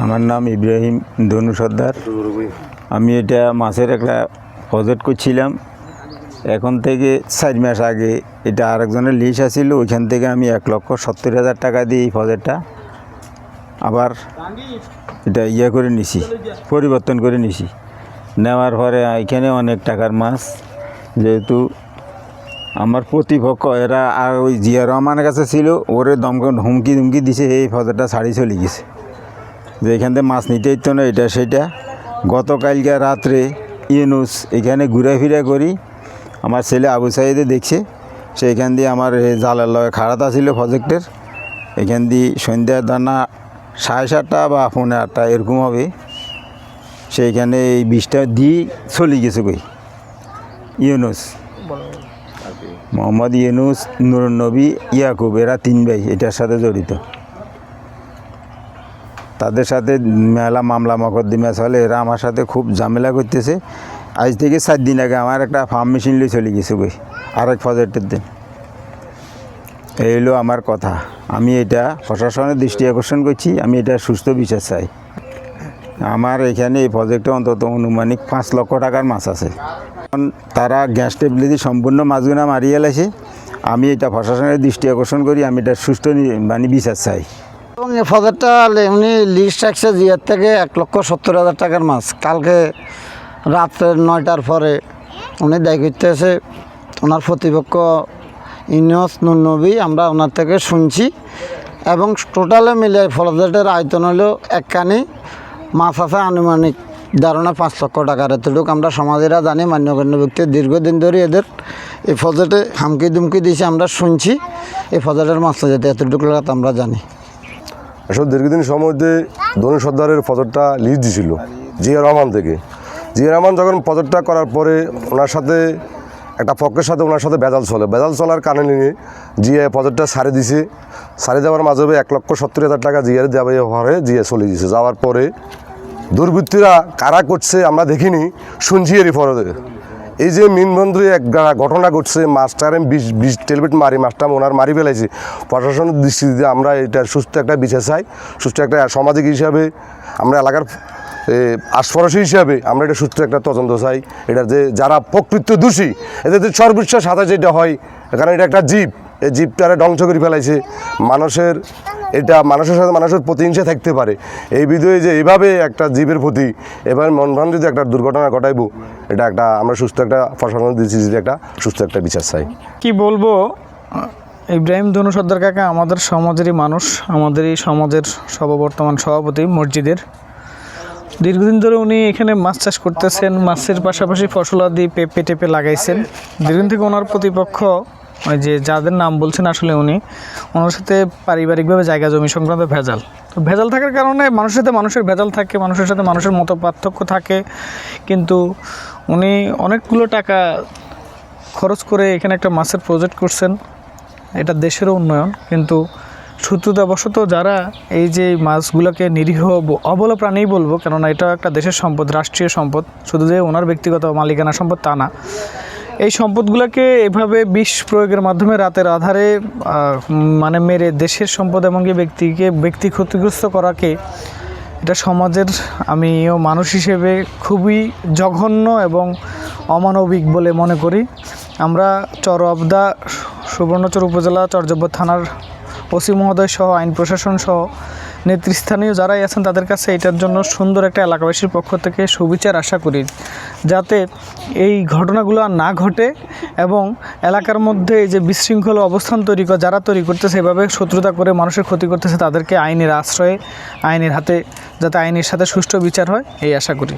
আমার নাম ইব্রাহিম ধনু সর্দার। আমি এটা মাছের একটা প্রজেক্ট করছিলাম। এখন থেকে 4 মাস আগে এটা আরেকজনের লিজ আসছিল, ওইখান থেকে আমি 1,70,000 টাকা দিয়ে এই প্রজেক্টটা আবার এটা করে নিছি, পরিবর্তন করে নিছি। নেওয়ার পরে এখানে অনেক টাকার মাছ, যেহেতু আমার প্রতিপক্ষ এরা আর ওই জিয়া রহমানের কাছে ছিল, ওরে হুমকি দিছে, এই প্রজেক্টটা ছাড়ি চলে গেছে যে এখান থেকে মাছ নিতে হইতো না, এটা সেটা। গতকালকে রাত্রে ইউনুস এখানে ঘুরাফিরা করি আমার ছেলে আবু সাইদে দেখছে, সেইখান দিয়ে আমার জালের লগে খাড়াতা ছিল প্রজেক্টের, এখান দিয়ে সন্ধ্যার দানা 7:30 বা 8:45 এরকম হবে, সেইখানে এই বিষটা দিয়ে চলে গেছে কই ইউনুস, মোহাম্মদ ইউনুস, নুরুন নবী, ইয়াকুব, এরা 3 ভাই এটার সাথে জড়িত। তাদের সাথে মেলা মামলা মকদ্দমা চলে, এরা আমার সাথে খুব ঝামেলা করতেছে। আজ থেকে 4 দিন আগে আমার একটা ফার্ম মেশিন লিয়ে চলে গেছে কই আরেক প্রজেক্টের দিন। এই হলো আমার কথা। আমি এটা প্রশাসনের দৃষ্টি আকর্ষণ করছি, আমি এটা সুস্থ বিচার চাই। আমার এখানে এই প্রজেক্টে অন্তত আনুমানিক 5 লক্ষ টাকার মাছ আছে। তারা গ্যাস টেবলি দিয়ে সম্পূর্ণ মাছগুনা মারিয়ে এলাইছে। আমি এটা প্রশাসনের দৃষ্টি আকর্ষণ করি, আমি এটা সুস্থ বিচার চাই। এবং এই প্রজেক্টটা এমনি লিস্ট রাখছে জিয়ার থেকে 1,70,000 টাকার মাছ। কালকে রাত্রে 9টার পরে উনি দায়ী করতেছে, ওনার প্রতিপক্ষ ইউনুস নুর নবী, আমরা ওনার থেকে শুনছি। এবং টোটালে মিলে প্রজেক্টের আয়তন হলো একখানি মাছ আছে আনুমানিক ধারণা 5 লক্ষ টাকার। এতটুকু আমরা সমাজেরা জানি, মান্যগণ্য ব্যক্তি দীর্ঘদিন ধরে এদের এই প্রজেক্টে হামকি দুমকি দিয়েছে, আমরা শুনছি। এই প্রজেক্টের মাছটা যেতে এতটুকু আমরা জানি। আসলে দীর্ঘদিন সময়তে ধনু সর্দারের প্রজেক্টটা লিজ দিয়েছিল জিয়া রহমান থেকে। জিয়া রহমান যখন প্রজেক্টটা করার পরে ওনার সাথে একটা পক্ষের সাথে ওনার সাথে বেজাল চলার কারণে নিয়ে জিয়া প্রজেক্টটা ছাড়ে দিছে। ছাড়ে দেওয়ার মাঝে 1,70,000 টাকা জিয়ার দেওয়া হরে জিয়া চলে গেছে। যাওয়ার পরে দুর্বৃত্তরা কারা করছে আমরা দেখিনি, শুনছি এরই পরে। এই যে মিনবন্ধুরে এক ঘটনা ঘটছে, মাছটারে 20 টেলবিট মারি মাছটা ওনার মারি ফেলাইছে। প্রশাসনের দৃষ্টিতে আমরা এটা সুস্থ একটা বিচার চাই, সুস্থ একটা সামাজিক হিসাবে, আমরা এলাকার আশপাশি হিসাবে আমরা এটা সুস্থ একটা তদন্ত চাই। এটা যে যারা প্রকৃত দোষী এদের সর্বোচ্চ সাথে যেটা হয়, কারণ এটা একটা জীব, এই জীবটারে ধ্বংস করে ফেলাইছে। মানুষের সাথে মানুষের প্রতিহিংসা থাকতে পারে, এই বিধয়ে যে এইভাবে একটা জীবের প্রতি এবার মনভান যদি একটা দুর্ঘটনা ঘটাইব, এটা একটা আমরা সুস্থ একটা প্রশাসনের দৃষ্টিতে একটা সুস্থ একটা বিচার চাই। কি বলবো, ইব্রাহিম ধনু সর্দার কাকা আমাদের সমাজেরই মানুষ, আমাদের এই সমাজের সর্ববর্তমান সভাপতি মসজিদের। দীর্ঘদিন ধরে উনি এখানে মাছ চাষ করতেছেন, মাছের পাশাপাশি ফসলাদি পেঁপে টেপে লাগাইছেন। দীর্ঘদিন থেকে ওনার প্রতিপক্ষ ওই যে যাদের নাম বলছেন, আসলে ওনার সাথে পারিবারিকভাবে জায়গা জমি সংক্রান্ত ভেজাল। তো ভেজাল থাকার কারণে মানুষের সাথে মানুষের ভেজাল থাকে, মানুষের সাথে মানুষের মত পার্থক্য থাকে। কিন্তু উনি অনেকগুলো টাকা খরচ করে এখানে একটা মাছের প্রজেক্ট করছেন, এটা দেশেরও উন্নয়ন। কিন্তু সূত্রতাবশত যারা এই যে মাছগুলোকে নিরীহ অবলা প্রাণী বলবো, কেননা এটা একটা দেশের সম্পদ, রাষ্ট্রীয় সম্পদ, শুধু যে ওনার ব্যক্তিগত মালিকানা সম্পদ তা না। এই সম্পদগুলোকে এভাবে বিষ প্রয়োগের মাধ্যমে রাতের আধারে মেরে দেশের সম্পদ এবং ব্যক্তি ক্ষতিগ্রস্ত করাকে এটা সমাজের, আমিও মানুষ হিসেবে খুবই জঘন্য এবং অমানবিক বলে মনে করি। আমরা চরআবদা সুবর্ণচর উপজেলা চরজব্বর থানার ওসি মহোদয় সহ আইন প্রশাসন সহ নেতৃস্থানীয় যারাই আছেন তাদের কাছে এটার জন্য সুন্দর একটা এলাকাবাসীর পক্ষ থেকে সুবিচার আশা করি, যাতে এই ঘটনাগুলো আর না ঘটে এবং এলাকার মধ্যে এই যে বিশৃঙ্খল অবস্থান যারা তৈরি করতেছে, এভাবে শত্রুতা করে মানুষের ক্ষতি করতেছে, তাদেরকে আইনের আশ্রয়ে আইনের হাতে যাতে আইনের সাথে সুষ্ঠু বিচার হয়, এই আশা করি।